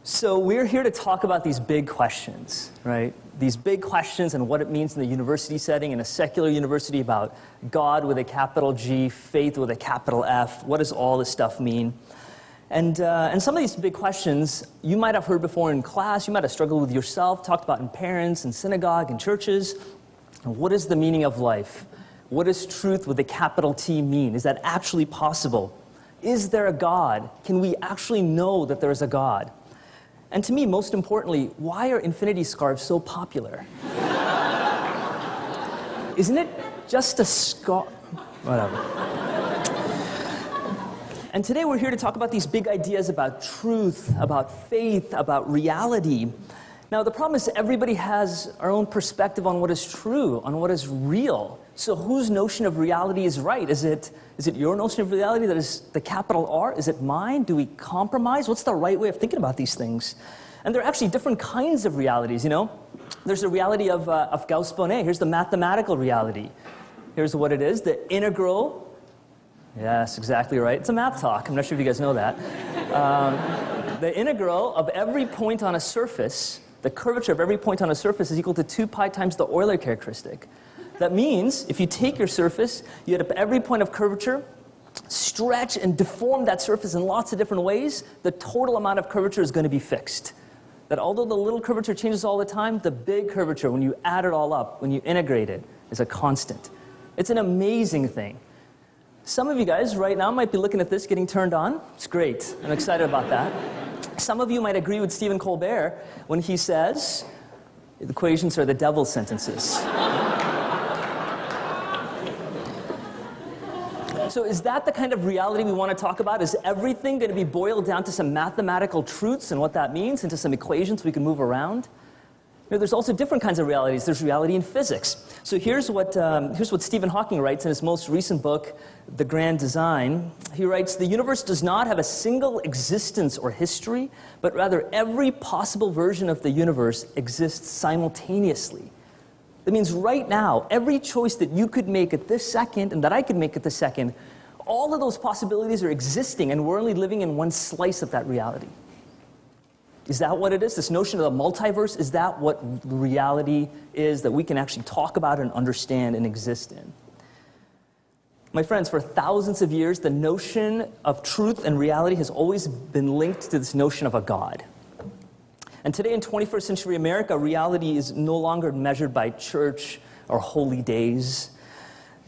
So we're here to talk about these big questions, right? These big questions and what it means in the university setting, in a secular university, about God with a capital G, faith with a capital F. What does all this stuff mean? And some of these big questions you might have heard before in class, you might have struggled with yourself, talked about in parents, in synagogue, in churches. What is the meaning of life? What does truth with a capital T mean? Is that actually possible? Is there a God? Can we actually know that there is a God? And to me, most importantly, why are infinity scarves so popular? Isn't it just a scarf? Whatever. And today we're here to talk about these big ideas about truth, about faith, about reality. Now, the problem is everybody has our own perspective on what is true, on what is real. So whose notion of reality is right? Is it your notion of reality that is the capital R? Is it mine? Do we compromise? What's the right way of thinking about these things? And there are actually different kinds of realities, you know? There's the reality of Gauss-Bonnet. Here's the mathematical reality. Here's what it is, the integral. Yes, exactly right. It's a math talk. I'm not sure if you guys know that. The integral of every point on a surface, the curvature of every point on a surface is equal to 2 pi times the Euler characteristic. That means if you take your surface, you add up every point of curvature, stretch and deform that surface in lots of different ways, the total amount of curvature is going to be fixed. That although the little curvature changes all the time, the big curvature, when you add it all up, when you integrate it, is a constant. It's an amazing thing. Some of you guys right now might be looking at this, getting turned on. It's great. I'm excited about that. Some of you might agree with Stephen Colbert when he says, the equations are the devil's sentences. So is that the kind of reality we want to talk about? Is everything going to be boiled down to some mathematical truths and what that means, and to some equations we can move around? You know, there's also different kinds of realities. There's reality in physics. So here's what Stephen Hawking writes in his most recent book, The Grand Design. He writes, "The universe does not have a single existence or history, but rather every possible version of the universe exists simultaneously." That means right now, every choice that you could make at this second and that I could make at this second, all of those possibilities are existing, and we're only living in one slice of that reality. Is that what it is? This notion of the multiverse, is that what reality is that we can actually talk about and understand and exist in? My friends, for thousands of years, the notion of truth and reality has always been linked to this notion of a God. And today in 21st century America, reality is no longer measured by church or holy days.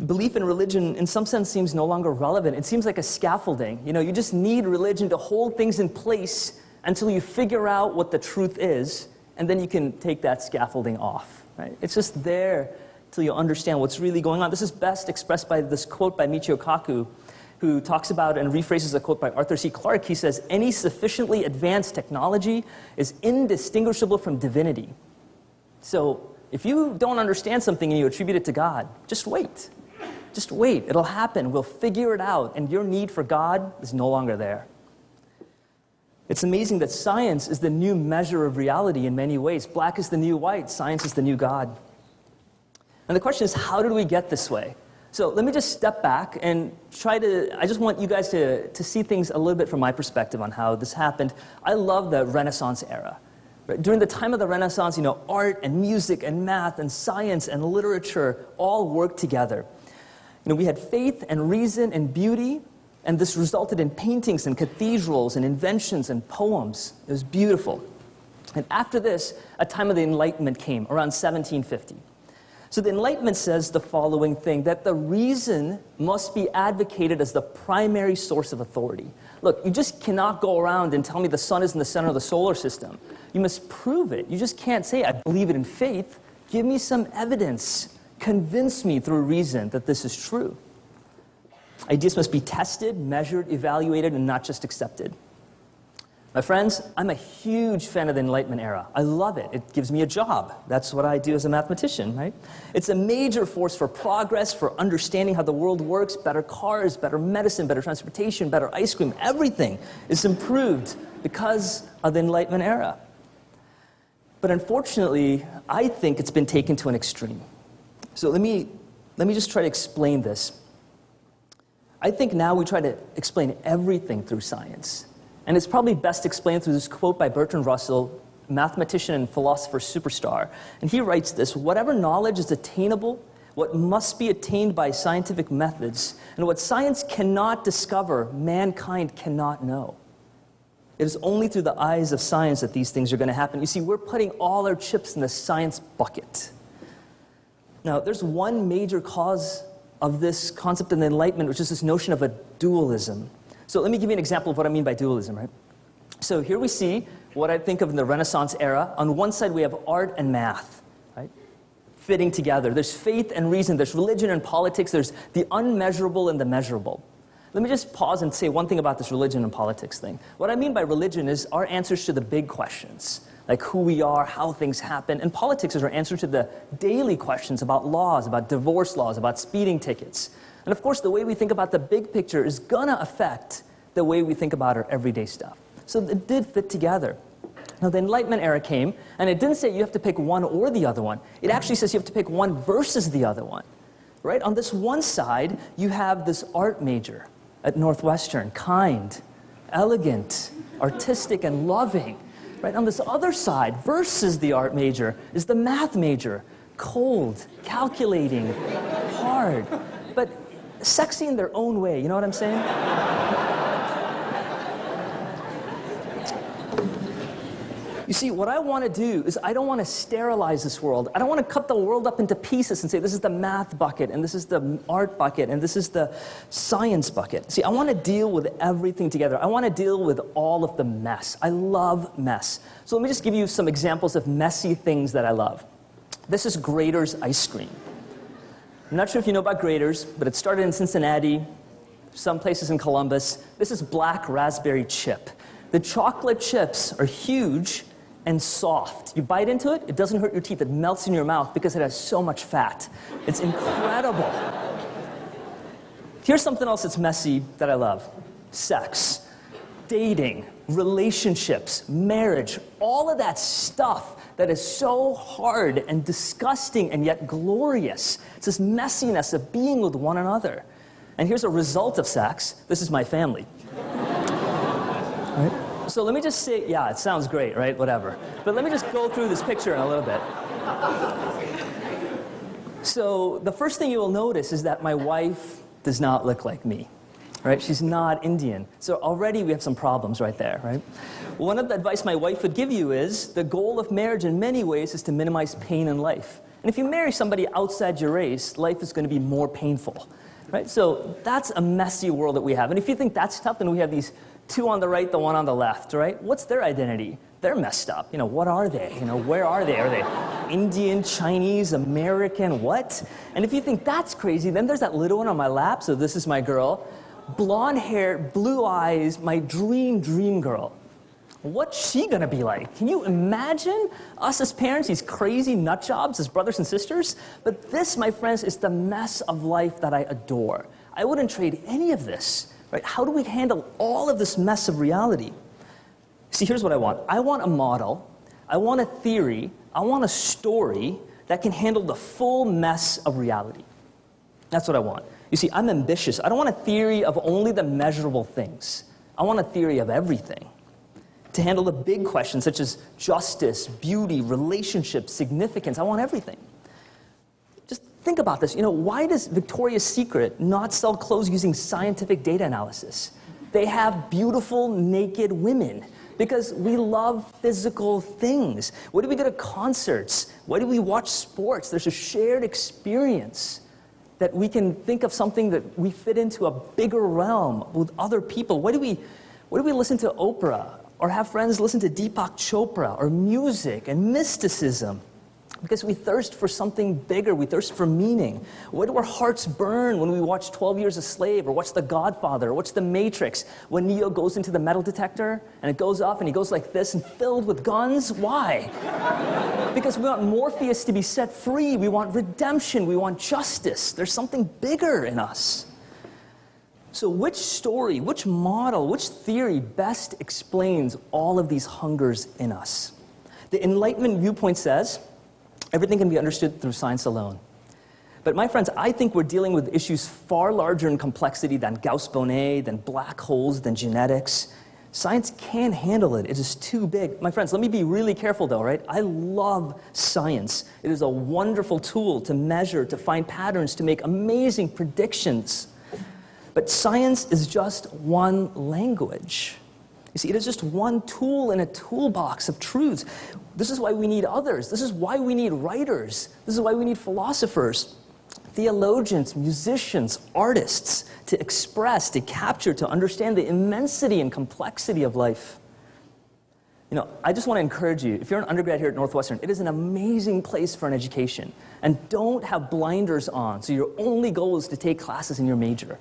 Belief in religion, in some sense, seems no longer relevant. It seems like a scaffolding. You know, you just need religion to hold things in place until you figure out what the truth is, and then you can take that scaffolding off, right? It's just there till you understand what's really going on. This is best expressed by this quote by Michio Kaku, who talks about and rephrases a quote by Arthur C. Clarke. He says, "Any sufficiently advanced technology is indistinguishable from divinity." So if you don't understand something and you attribute it to God, just wait. Just wait. It'll happen. We'll figure it out, and your need for God is no longer there. It's amazing that science is the new measure of reality in many ways. Black is the new white. Science is the new God. And the question is, how did we get this way? So let me just step back and I just want you guys to see things a little bit from my perspective on how this happened. I love the Renaissance era. Right? During the time of the Renaissance, you know, art and music and math and science and literature all worked together. You know, we had faith and reason and beauty, and this resulted in paintings and cathedrals and inventions and poems. It was beautiful. And after this, a time of the Enlightenment came, around 1750. So the Enlightenment says the following thing, that the reason must be advocated as the primary source of authority. Look, you just cannot go around and tell me the sun is in the center of the solar system. You must prove it. You just can't say, I believe it in faith. Give me some evidence. Convince me through reason that this is true. Ideas must be tested, measured, evaluated, and not just accepted. My friends, I'm a huge fan of the Enlightenment era. I love it. It gives me a job. That's what I do as a mathematician, right? It's a major force for progress, for understanding how the world works. Better cars, better medicine, better transportation, better ice cream. Everything is improved because of the Enlightenment era. But unfortunately, I think it's been taken to an extreme. So let me just try to explain this. I think now we try to explain everything through science. And it's probably best explained through this quote by Bertrand Russell, mathematician and philosopher superstar. And he writes this: whatever knowledge is attainable, what must be attained by scientific methods, and what science cannot discover, mankind cannot know. It is only through the eyes of science that these things are going to happen. You see, we're putting all our chips in the science bucket. Now, there's one major cause of this concept in the Enlightenment, which is this notion of a dualism. So let me give you an example of what I mean by dualism, right? So here we see what I think of in the Renaissance era. On one side, we have art and math, right? Fitting together. There's faith and reason. There's religion and politics. There's the unmeasurable and the measurable. Let me just pause and say one thing about this religion and politics thing. What I mean by religion is our answers to the big questions, like who we are, how things happen. And politics is our answer to the daily questions about laws, about divorce laws, about speeding tickets. And of course, the way we think about the big picture is gonna affect the way we think about our everyday stuff. So it did fit together. Now, the Enlightenment era came, and it didn't say you have to pick one or the other one. It actually says you have to pick one versus the other one, right? On this one side, you have this art major at Northwestern, kind, elegant, artistic, and loving. Right? On this other side, versus the art major, is the math major, cold, calculating, hard, but sexy in their own way. You know what I'm saying? You see, what I want to do is I don't want to sterilize this world. I don't want to cut the world up into pieces and say this is the math bucket, and this is the art bucket, and this is the science bucket. See, I want to deal with everything together. I want to deal with all of the mess. I love mess. So let me just give you some examples of messy things that I love. This is Grader's ice cream. I'm not sure if you know about Grader's, but it started in Cincinnati, some places in Columbus. This is black raspberry chip. The chocolate chips are huge and soft. You bite into it, it doesn't hurt your teeth, it melts in your mouth because it has so much fat. It's incredible. Here's something else that's messy that I love. Sex, dating, relationships, marriage, all of that stuff that is so hard and disgusting and yet glorious. It's this messiness of being with one another. And here's a result of sex. This is my family. Right? So let me just say, yeah, it sounds great, right? Whatever. But let me just go through this picture in a little bit. So the first thing you will notice is that my wife does not look like me, right? She's not Indian. So already we have some problems right there, right? One of the advice my wife would give you is the goal of marriage in many ways is to minimize pain in life. And if you marry somebody outside your race, life is going to be more painful, right? So that's a messy world that we have. And if you think that's tough, then we have these two on the right, the one on the left, right? What's their identity? They're messed up. You know, what are they? You know, where are they? Are they Indian, Chinese, American, what? And if you think that's crazy, then there's that little one on my lap. So this is my girl. Blonde hair, blue eyes, my dream girl. What's she gonna be like? Can you imagine us as parents, these crazy nut jobs as brothers and sisters? But this, my friends, is the mess of life that I adore. I wouldn't trade any of this. Right? How do we handle all of this mess of reality? See, here's what I want. I want a model, I want a theory, I want a story that can handle the full mess of reality. That's what I want. You see, I'm ambitious. I don't want a theory of only the measurable things. I want a theory of everything. To handle the big questions such as justice, beauty, relationships, significance. I want everything. Just think about this. You know, why does Victoria's Secret not sell clothes using scientific data analysis? They have beautiful, naked women because we love physical things. Why do we go to concerts? Why do we watch sports? There's a shared experience that we can think of something that we fit into a bigger realm with other people. Why do we listen to Oprah or have friends listen to Deepak Chopra or music and mysticism? Because we thirst for something bigger. We thirst for meaning. Why do our hearts burn when we watch 12 Years a Slave or watch The Godfather or watch The Matrix? When Neo goes into the metal detector and it goes off and he goes like this and filled with guns? Why? Because we want Morpheus to be set free. We want redemption. We want justice. There's something bigger in us. So which story, which model, which theory best explains all of these hungers in us? The Enlightenment viewpoint says, everything can be understood through science alone. But my friends, I think we're dealing with issues far larger in complexity than Gauss-Bonnet, than black holes, than genetics. Science can't handle it. It is too big. My friends, let me be really careful though, right? I love science. It is a wonderful tool to measure, to find patterns, to make amazing predictions. But science is just one language. You see, it is just one tool in a toolbox of truths. This is why we need others. This is why we need writers. This is why we need philosophers, theologians, musicians, artists to express, to capture, to understand the immensity and complexity of life. I just want to encourage you, if you're an undergrad here at Northwestern, it is an amazing place for an education. And don't have blinders on, so your only goal is to take classes in your major.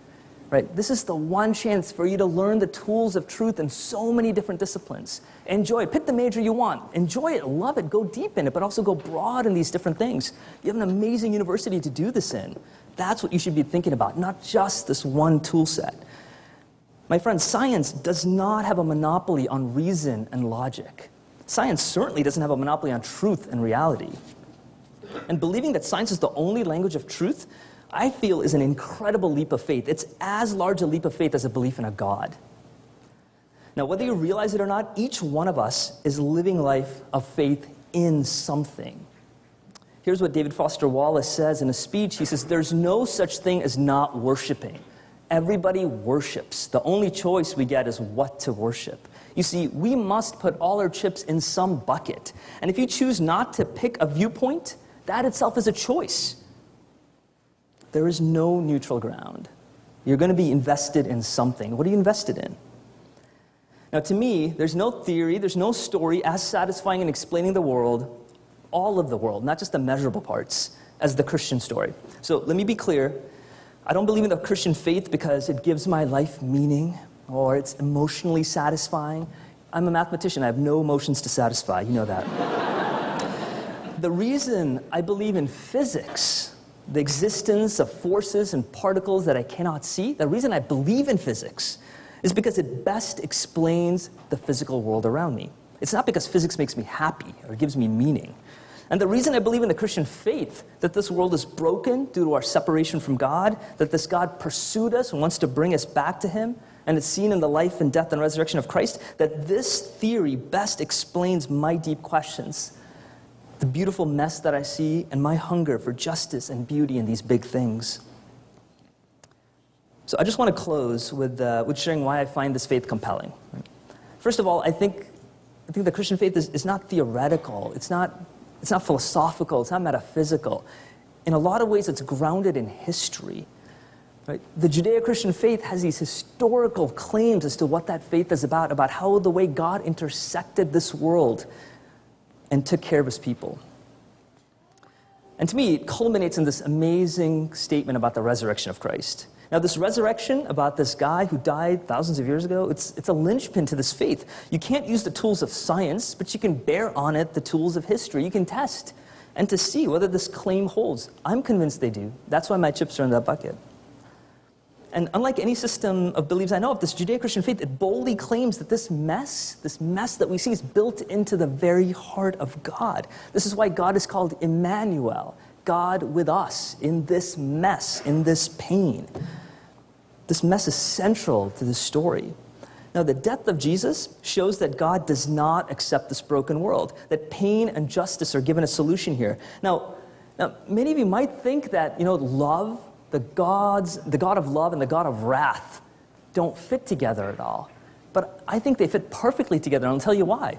Right? This is the one chance for you to learn the tools of truth in so many different disciplines. Enjoy it. Pick the major you want. Enjoy it. Love it. Go deep in it, but also go broad in these different things. You have an amazing university to do this in. That's what you should be thinking about, not just this one tool set. My friends, science does not have a monopoly on reason and logic. Science certainly doesn't have a monopoly on truth and reality. And believing that science is the only language of truth, I feel, is an incredible leap of faith. It's as large a leap of faith as a belief in a God. Now, whether you realize it or not, each one of us is living life of faith in something. Here's what David Foster Wallace says in a speech. He says, "There's no such thing as not worshiping. Everybody worships. The only choice we get is what to worship." You see, we must put all our chips in some bucket. And if you choose not to pick a viewpoint, that itself is a choice. There is no neutral ground. You're going to be invested in something. What are you invested in? Now, to me, there's no theory, there's no story as satisfying in explaining the world, all of the world, not just the measurable parts, as the Christian story. So let me be clear. I don't believe in the Christian faith because it gives my life meaning or it's emotionally satisfying. I'm a mathematician. I have no emotions to satisfy. You know that. The reason I believe in physics, the existence of forces and particles that I cannot see, the reason I believe in physics is because it best explains the physical world around me. It's not because physics makes me happy or gives me meaning. And the reason I believe in the Christian faith, that this world is broken due to our separation from God, that this God pursued us and wants to bring us back to Him, and it's seen in the life and death and resurrection of Christ, that this theory best explains my deep questions, the beautiful mess that I see, and my hunger for justice and beauty in these big things. So I just want to close with sharing why I find this faith compelling. First of all, I think the Christian faith is not theoretical. It's not philosophical. It's not metaphysical. In a lot of ways, it's grounded in history. Right? The Judeo-Christian faith has these historical claims as to what that faith is about how the way God intersected this world and took care of His people. And to me, it culminates in this amazing statement about the resurrection of Christ. Now, this resurrection about this guy who died thousands of years ago, it's a linchpin to this faith. You can't use the tools of science, but you can bear on it the tools of history. You can test and to see whether this claim holds. I'm convinced they do. That's why my chips are in that bucket. And unlike any system of beliefs I know of, this Judeo-Christian faith, it boldly claims that this mess that we see is built into the very heart of God. This is why God is called Emmanuel, God with us in this mess, in this pain. This mess is central to this story. Now, the death of Jesus shows that God does not accept this broken world, that pain and justice are given a solution here. Now many of you might think that, love, the God of love and the God of wrath don't fit together at all. But I think they fit perfectly together, and I'll tell you why.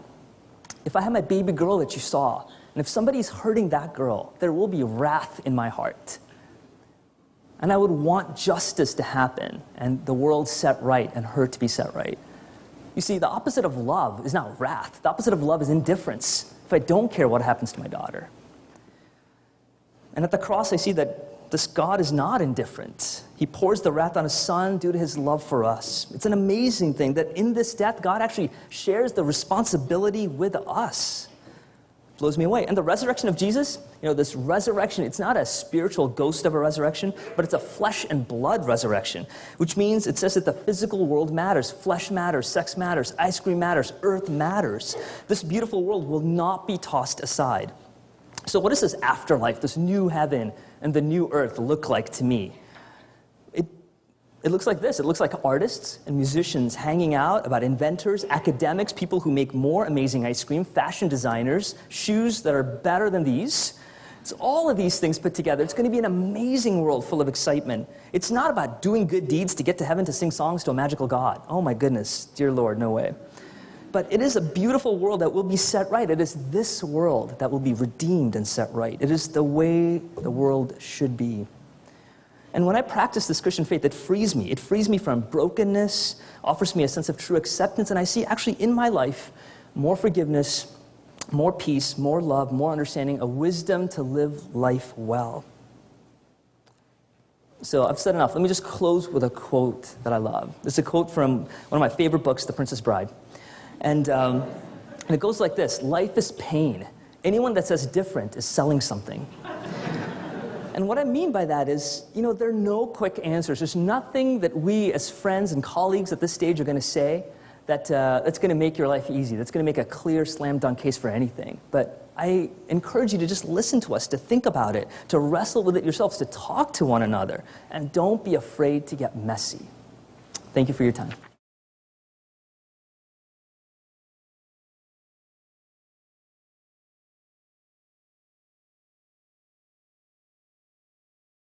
If I have my baby girl that you saw, and if somebody's hurting that girl, there will be wrath in my heart. And I would want justice to happen, and the world set right, and her to be set right. You see, the opposite of love is not wrath. The opposite of love is indifference, if I don't care what happens to my daughter. And at the cross, I see that this God is not indifferent. He pours the wrath on His Son due to His love for us. It's an amazing thing that in this death, God actually shares the responsibility with us. It blows me away. And the resurrection of Jesus, this resurrection, it's not a spiritual ghost of a resurrection, but it's a flesh and blood resurrection, which means it says that the physical world matters. Flesh matters, sex matters, ice cream matters, earth matters. This beautiful world will not be tossed aside. So what does this afterlife, this new heaven and the new earth look like to me? It looks like this. It looks like artists and musicians hanging out, about inventors, academics, people who make more amazing ice cream, fashion designers, shoes that are better than these. It's all of these things put together. It's going to be an amazing world full of excitement. It's not about doing good deeds to get to heaven to sing songs to a magical God. Oh my goodness, dear Lord, no way. But it is a beautiful world that will be set right. It is this world that will be redeemed and set right. It is the way the world should be. And when I practice this Christian faith, it frees me. It frees me from brokenness, offers me a sense of true acceptance, and I see actually in my life more forgiveness, more peace, more love, more understanding, a wisdom to live life well. So I've said enough. Let me just close with a quote that I love. This is a quote from one of my favorite books, The Princess Bride. And it goes like this: life is pain. Anyone that says different is selling something. And what I mean by that is, there are no quick answers. There's nothing that we as friends and colleagues at this stage are going to say that's going to make your life easy, that's going to make a clear, slam-dunk case for anything. But I encourage you to just listen to us, to think about it, to wrestle with it yourselves, to talk to one another, and don't be afraid to get messy. Thank you for your time.